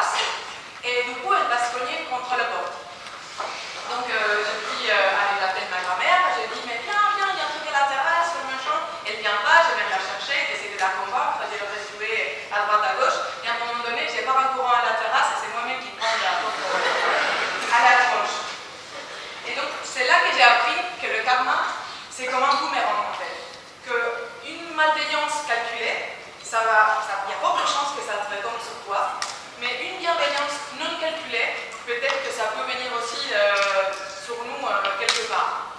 terrasse, et du coup, elle va se cogner contre la porte. Donc, je dis, allez, j'appelle ma grand-mère, je dis, mais viens, il y a un truc à la terrasse, machin. Elle vient pas, je vais la chercher, j'essaie de la convaincre, je vais retrouver à droite, à gauche, et à un moment donné, j'ai pas un courant à la terrasse, et c'est moi-même qui prends la porte à la tronche. Et donc, c'est là que j'ai appris que le karma, c'est comme un boomerang, en fait. Qu'une malveillance calculée, il y a fort de chances que ça te retombe sur toi, mais une bienveillance non calculée, peut-être que ça peut venir aussi sur nous quelque part.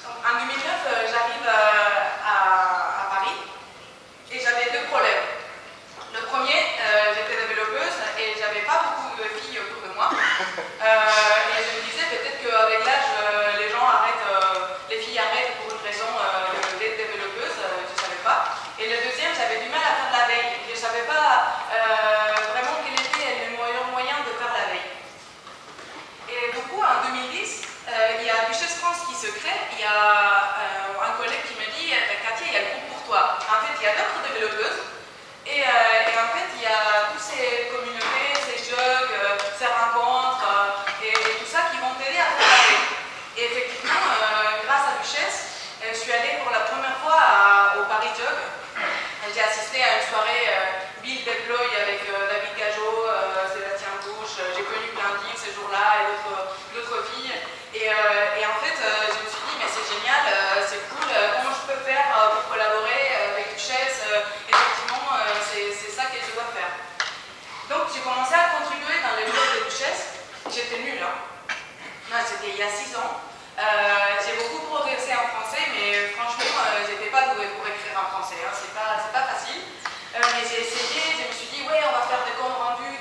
Donc, en 2009, j'arrive à Paris et j'avais deux problèmes. Le premier, j'étais développeuse et j'avais pas beaucoup de filles autour de moi. Et je me disais peut-être qu'avec l'âge, les gens arrêtent, les filles arrêtent pour une raison d'être développeuse, je ne savais pas. Et le deuxième, j'avais du mal à faire la veille. Je ne savais pas vraiment quel était le meilleur moyen de faire la veille. Et du coup, en 2010, il y a Duchesse France qui se crée. Il y a un collègue qui me dit, Katia, il y a le groupe pour toi. En fait, il y a d'autres développeuses. Et en fait, il y a toutes ces communautés, ces jogs, ces rencontres et tout ça qui vont t'aider à faire la veille. Et effectivement, grâce à Duchesse, je suis allée pour la première fois au Paris Jog. J'ai assisté à une soirée Build Deploy avec David Gajot, Sébastien Bouche. J'ai connu plein de filles ce jour-là et d'autres filles. Et en fait, je me suis dit, mais c'est génial, c'est cool, comment je peux faire pour collaborer avec Duchesse. Effectivement, c'est ça que je dois faire. Donc, j'ai commencé à contribuer dans les blogs de Duchesse. J'étais nulle, hein. Non, c'était il y a 6 ans. J'ai beaucoup progressé en français, mais franchement, j'étais pas douée pour écrire en français. Hein. C'est pas facile. Mais j'ai essayé, je me suis dit, ouais, on va faire des comptes rendus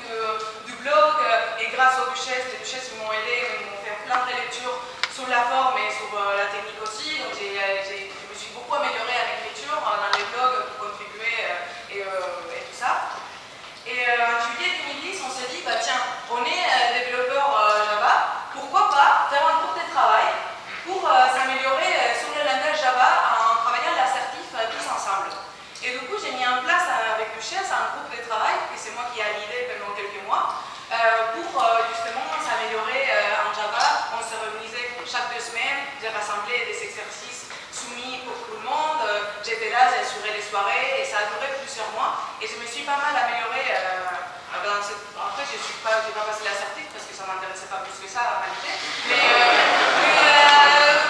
du blog. Et grâce aux Duchesses, les Duchesses m'ont aidé, ils m'ont fait plein de lectures sur la forme et sur la technique aussi. Donc, je me suis beaucoup améliorée à l'écriture dans les blogs pour contribuer et tout ça. Et en juillet 2010, on s'est dit, bah tiens, on est développeur Java, pourquoi pas faire un groupe de travail pour s'améliorer sur le langage Java en travaillant l'assertif tous ensemble. Et du coup, j'ai mis en place avec Duchesse un groupe de travail, et c'est moi qui ai l'idée pendant quelques mois, pour justement s'améliorer en Java. On s'est réunisé chaque 2 semaines, j'ai rassemblé des exercices soumis pour tout le monde, j'étais là, j'ai assuré les soirées, et ça a duré plusieurs mois, et je me suis pas mal améliorée. Après, je n'ai pas passé l'assertif parce que ça ne m'intéressait pas plus que ça en réalité, mais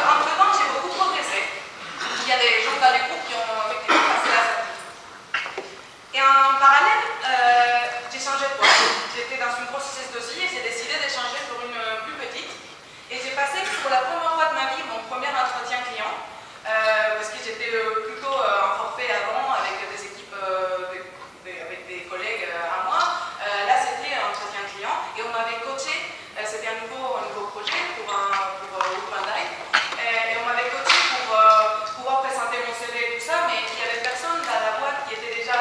entre-temps, j'ai beaucoup progressé. Il y a des gens dans les groupes qui ont effectivement passé l'assertif. Et en parallèle, j'ai changé de boîte. J'étais dans une grosse SS2I et j'ai décidé de changer pour une plus petite. Et j'ai passé pour la première fois de ma vie mon premier entretien client, parce que j'étais plutôt en forfait avant avec des équipes, avec des collègues à moi. Là, c'était un entretien client et on m'avait coaché. C'était un nouveau projet pour Bandai. Et on m'avait coaché pour pouvoir présenter mon CV et tout ça, mais il n'y avait personne dans la boîte qui était déjà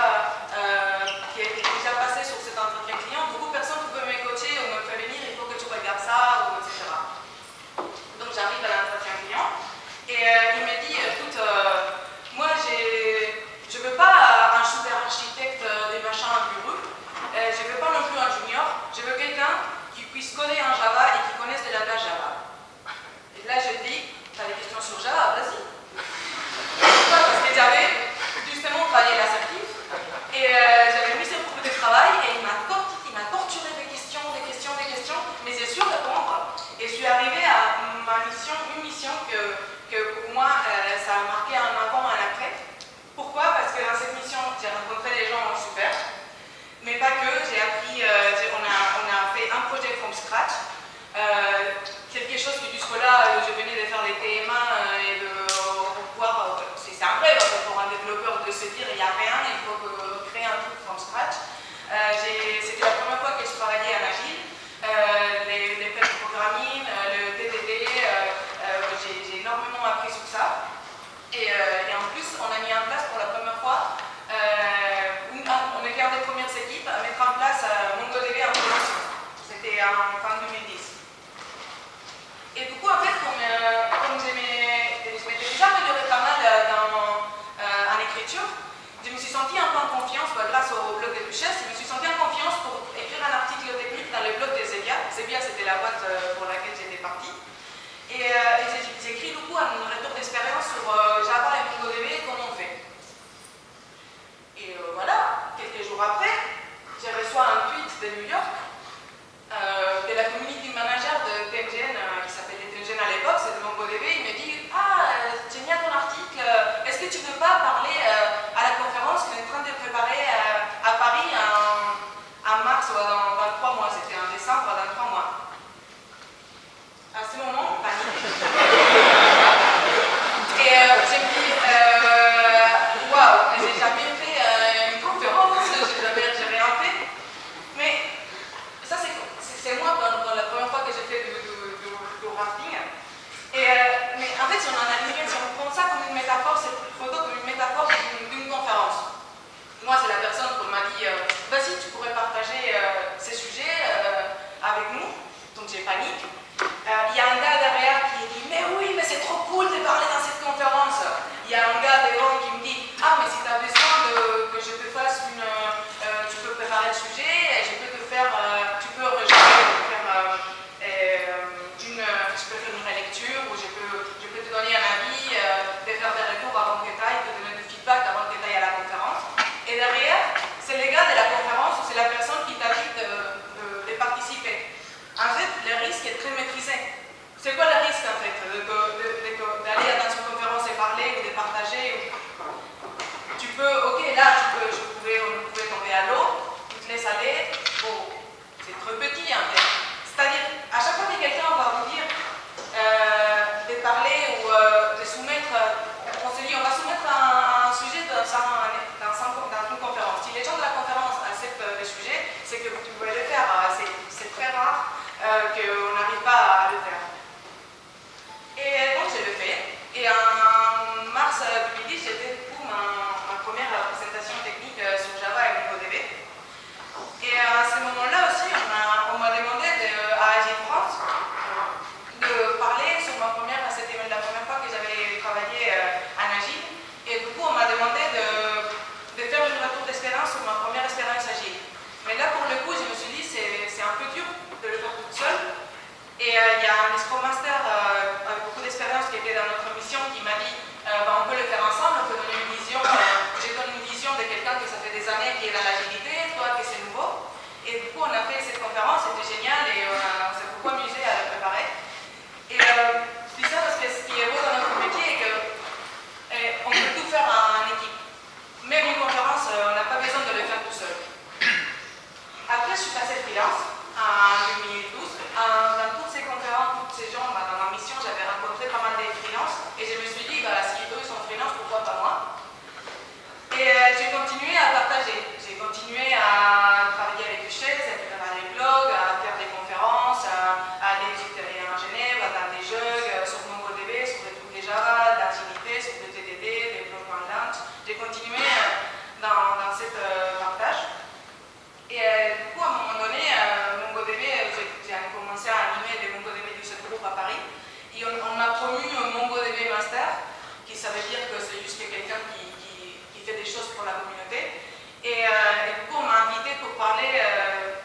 passé sur cet entretien client. Du coup, personne ne pouvait me coacher ou me prévenir, il faut que tu regardes ça, ou etc. Donc, j'arrive à l'entretien client et il me dit, écoute, moi, je ne veux pas un super architecte des machins un peu rudes, je ne veux pas non plus un junior, je veux quelqu'un qui puisse coder en Java et qui connaisse le langage Java. Et là, je dis, tu as des questions sur Java, vas-y. Pourquoi? Parce que j'avais justement travaillé l'assertif et j'avais mis ce groupe de travail et il m'a torturé des questions, mais j'ai su répondre. Et je suis arrivée à une mission que pour moi, ça a marqué un avant et un après. Pourquoi? Parce que dans cette mission, j'ai rencontré des gens super, mais pas que. J'ai appris, on a fait un projet from scratch, quelque chose que jusque-là, je venais de faire des TMA et de pouvoir, c'est un rêve pour un développeur de se dire il n'y a rien, il faut créer un truc from scratch. C'était la première fois que je travaillais en agile, les pair programming, le TDD, j'ai énormément appris sur ça. Et en plus, on a mis en place pour la première fois, on était un des premières équipes à mettre en place MongoDB en production. C'était en fin 2010. Et du coup, en fait, comme je m'étais déjà améliorée pas mal en écriture, je je me suis sentie un peu en confiance, grâce au blog des Duchesses, je me suis sentie en confiance pour écrire un article technique dans le blog de Zebia. Zebia, c'était la boîte pour laquelle j'étais partie. Et j'ai écrit du coup un retour d'expérience sur Java et MongoDB, comment on fait. Et voilà, quelques jours après, j'ai reçu un tweet de New York de la community manager de Tengen, qui s'appelait Tengen à l'époque, c'est de MongoDB. Il me dit: ah, génial ton article, est-ce que tu ne veux pas parler à la conférence qu'on est en train de préparer à Paris en mars ou dans 3 mois, c'était en décembre, dans 3 mois. À ce moment, panique. Et j'ai me dit, waouh, j'ai jamais fait une conférence, j'ai rien fait. Mais ça, c'est moi dans la première fois que j'ai fait du rafting. Mais en fait, si on prend ça comme une métaphore, cette photo comme une métaphore d'une conférence. Moi, c'est la personne qui m'a dit, vas-y, tu pourrais partager ces sujets avec nous. Donc j'ai panique. Il y a un gars derrière qui dit: mais oui, mais c'est trop cool de parler dans cette conférence. Il y a un gars dehors qui me dit: ah, mais si tu as besoin que je te fasse tu peux préparer le sujet, je peux te faire, tu peux faire une relecture, ou je peux te donner un avis, te faire des retours avant que tu ailles, te donner du feedback avant que tu ailles à la conférence. Et derrière, c'est le gars de la conférence ou c'est la personne qui t'a dit de participer. En fait, le risque est très maîtrisé. C'est quoi le risque en fait d'aller dans une conférence et parler ou de partager? Tu peux, ok, là, on pouvait tomber à l'eau, tu te laisses aller. Oh, c'est trop petit en fait. C'est-à-dire, à chaque fois que quelqu'un va vous dire de parler ou de soumettre, on se dit, on va soumettre un sujet dans une conférence. Si les gens de la conférence acceptent le sujet, c'est que vous pouvez le faire. C'est très rare qu'on n'arrive pas à le faire. Et donc je le fais. Et en mars 2010, j'ai fait du coup ma première présentation technique sur Java et MongoDB. Et à ce moment-là aussi, on m'a demandé à Agile France de parler sur c'était la première fois que j'avais travaillé en Agile. Et du coup, on m'a demandé de faire une retour d'expérience sur ma première expérience Agile. Mais là, pour le coup, je me suis dit, c'est un peu dur de le faire toute seule. Et il y a un Scrum Master avec beaucoup d'expérience qui était dans notre mission qui m'a dit on peut le faire ensemble, on peut donner une vision. Je donne une vision de quelqu'un qui ça fait des années qui est dans l'agilité, toi qui c'est nouveau. Et du coup, on a fait cette conférence, c'était génial et on s'est beaucoup amusé à la préparer. Et je dis ça parce que ce qui est beau dans notre métier est qu'on peut tout faire en équipe. Même une conférence, on n'a pas besoin de le faire tout seul. Après, je suis passée freelance en 2012. Dans toutes ces conférences, tous ces gens, dans ma mission, j'avais rencontré pas mal de freelances et je me suis dit, si eux sont freelance, pourquoi pas moi? Et j'ai continué à partager. J'ai continué à travailler avec Duchesses, à préparer des blogs, à faire des conférences, à aller en Genève, à faire des jeux sur MongoDB, sur des trucs de Java, d'activité, sur des TDD, développement de lunch. J'ai continué dans cette partage. Et du coup, à un moment donné, MongoDB, j'ai commencé à animer des MongoDB du seul groupe à Paris. Et on m'a promu un MongoDB Master, qui ça veut dire que c'est juste quelqu'un qui fait des choses pour la communauté. Et du coup, on m'a invité pour parler.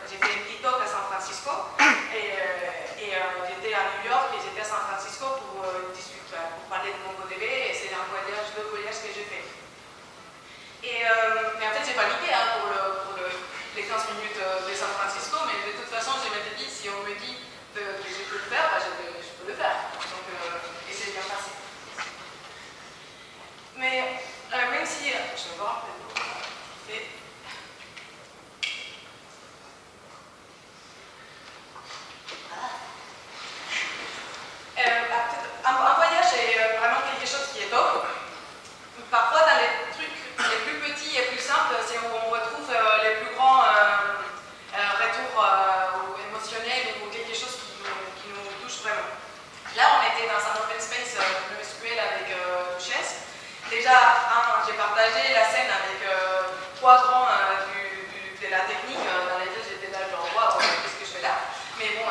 J'ai fait une petite talk à San Francisco. Et j'étais à New York et j'étais à San Francisco pour parler de MongoDB. Et c'est un voyage que j'ai fait. Et en fait, j'ai paniqué pour les 15 minutes de San Francisco, mais de toute façon, je m'étais dit, si on me dit que je peux le faire, je peux le faire. Donc, et c'est bien passé. Mais même si, je vais voir un voyage est vraiment quelque chose qui est top. Parfois, dans les trucs les plus petits et plus simples, c'est où on retrouve les plus grands retours émotionnels ou quelque chose qui nous touche vraiment. Là, on était dans un open space SQL avec Duchesses. Déjà, j'ai partagé la scène avec 3 grands de la technique dans lesquels j'étais là, genre, waouh, qu'est-ce que je fais là? Mais bon,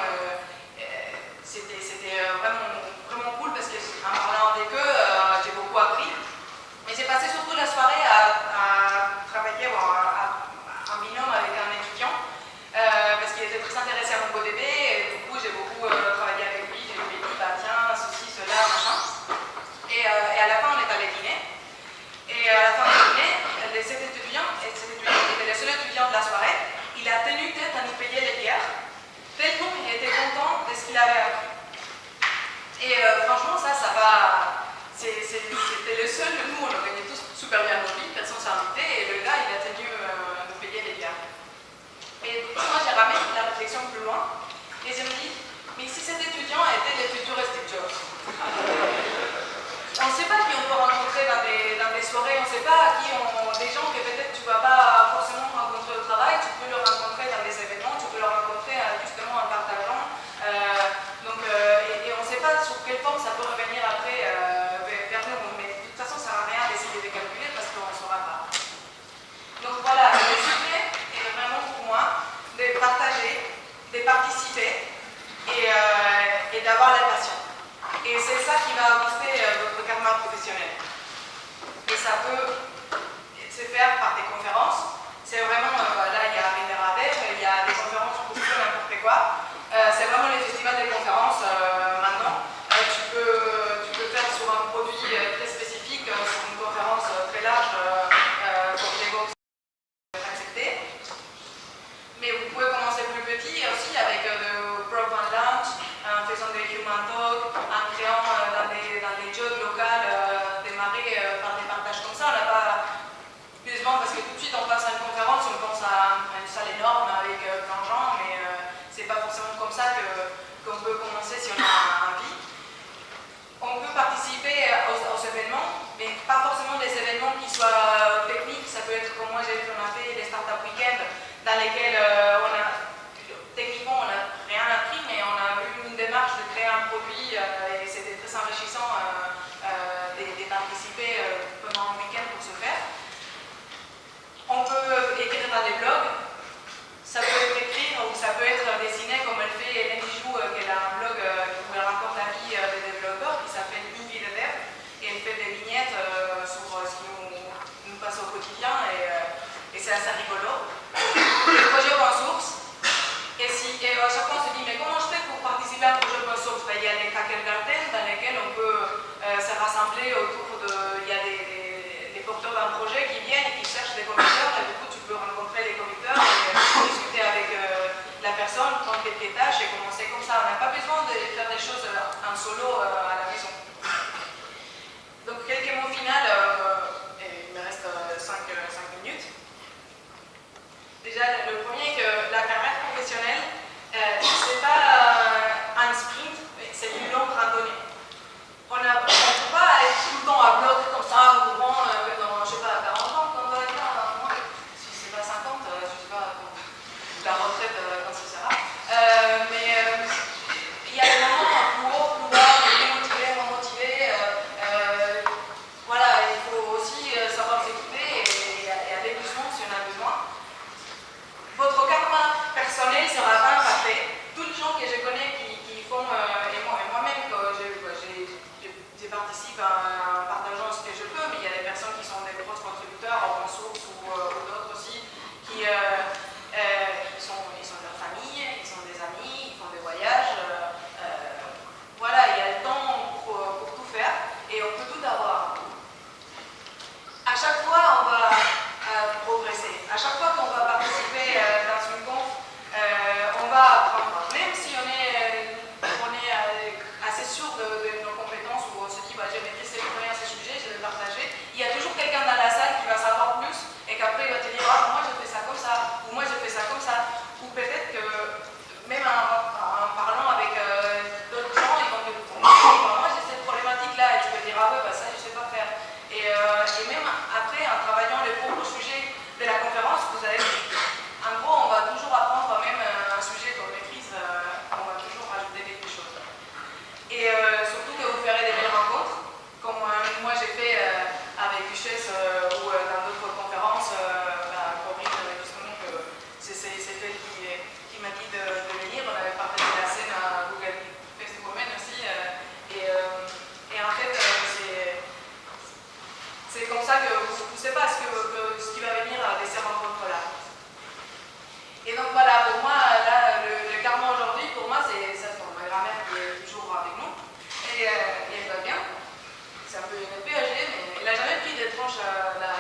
c'était vraiment cool parce qu'en parlant avec eux, j'ai beaucoup appris. Mais j'ai passé surtout la soirée à c'était le seul, nous on gagnait tous super bien nos vies, personne s'est invité et le gars il a tenu nous payer les biens. Et du coup, moi j'ai ramené la réflexion plus loin et je me dis, mais si cet étudiant était le futur Steve Jobs, on ne sait pas qui on peut rencontrer dans des soirées, on ne sait pas qui des gens que peut-être tu ne vas pas forcément rencontrer au travail, tu peux le rencontrer dans des événements, tu peux le rencontrer justement en partageant. Et on ne sait pas sur quelle forme ça peut revenir après vers nous, mais de toute façon ça ne sert à rien d'essayer de calculer parce qu'on ne saura pas. Donc voilà, le sujet est vraiment pour moi de partager, de participer et d'avoir la passion. Et c'est ça qui va booster votre karma professionnel. Et ça peut se faire par des conférences. C'est vraiment, là il y a Rineradev, il y a des conférences pour tout n'importe quoi. C'est vraiment les festivals des conférences maintenant. Tu peux faire sur un produit très spécifique, sur une conférence très large, comme Devox accepté. Mais vous pouvez commencer plus petit aussi avec le Program Lunch, en faisant des Human Talk, en créant dans des jobs locales, démarrer par des partages comme ça. On n'a pas besoin, parce que tout de suite on passe à une conférence, on pense à une salle énorme avec plein de gens, mais c'est pas forcément comme ça qu'on peut commencer si on a envie. On peut participer aux événements, mais pas forcément des événements qui soient techniques. Ça peut être comme moi on a fait des Startup Weekend dans lesquels techniquement on n'a rien appris, mais on a eu une démarche de créer un produit et c'était très enrichissant de participer pendant un week-end pour ce faire. On peut écrire dans des blogs, ça peut être écrire ou ça peut être dessiné comme elle fait Hélène Dijoux, qui a un blog où elle raconte la vie des développeurs qui s'appelle Une vie de dev et elle fait des vignettes sur ce qui nous passe au quotidien et c'est assez rigolo. Le projet open source, et à chaque fois on se dit mais comment je fais pour participer à un projet open source? Il y a les Hacker Garden dans lesquels on peut se rassembler autour il y a des porteurs d'un projet qui viennent et qui cherchent des committeurs et du coup tu peux rencontrer les committeurs et discuter avec la personne, prendre quelques tâches et commencer comme ça. On n'a pas besoin de faire des choses en solo à la maison. Donc quelques mots finaux, il me reste 5 minutes. Déjà le premier que la carrière professionnelle, c'est pas un sprint, c'est une longue randonnée. On ne peut pas être tout le temps à bloc comme ça, en courant dans, je sais pas, 40 ans, quand on va dire, si c'est pas 50, je sais pas, la retraite, quand ce sera. Mais il y a des moments plus haut, plus bas, plus motivé, moins motivé. Voilà, il faut aussi savoir s'écouter et aller doucement si on a besoin. Votre karma personnel sera pas impacté. Tous les gens que je connais qui font, et moi-même, je participe en partageant ce que je peux, mais il y a des personnes qui sont des gros contributeurs, open source ou d'autres aussi, qui sont de leur famille, ils sont des amis, ils font des voyages. Voilà, il y a le temps pour tout faire et on peut tout avoir. À chaque fois, on va progresser. À chaque fois qu'on va participer dans une conf, on va apprendre. Même si on est assez sûr de nos compétences ou on se dit bah, je maîtrise ces sujets, je vais le partager, il y a toujours quelqu'un dans la salle qui va savoir plus et qu'après il va te dire ah, moi je fais ça comme ça, ou moi je fais ça comme ça. Ou peut-être que même en parlant avec d'autres gens, ils vont te dire bah, moi j'ai cette problématique là et tu vas dire ah ouais bah, ça je sais pas faire. Et même après, en travaillant les propres sujets de la conférence, vous allez, en gros, on va toujours apprendre même un sujet qu'on maîtrise, on va toujours rajouter quelque chose. Et surtout que vous ferez des belles rencontres, comme moi j'ai fait avec Duchesse ou dans d'autres conférences, Corinne, justement, que c'est elle qui m'a dit de venir. On avait partagé la scène à Google Fest Women aussi. Et en fait, c'est comme ça que vous ne savez pas ce qui va venir de ces rencontres-là. Et donc voilà, pour moi, là, le karma aujourd'hui, pour moi, c'est ça, ma grand-mère qui est toujours avec nous. Et elle va bien. C'est un peu âgée, mais elle n'a jamais pris des tranches à la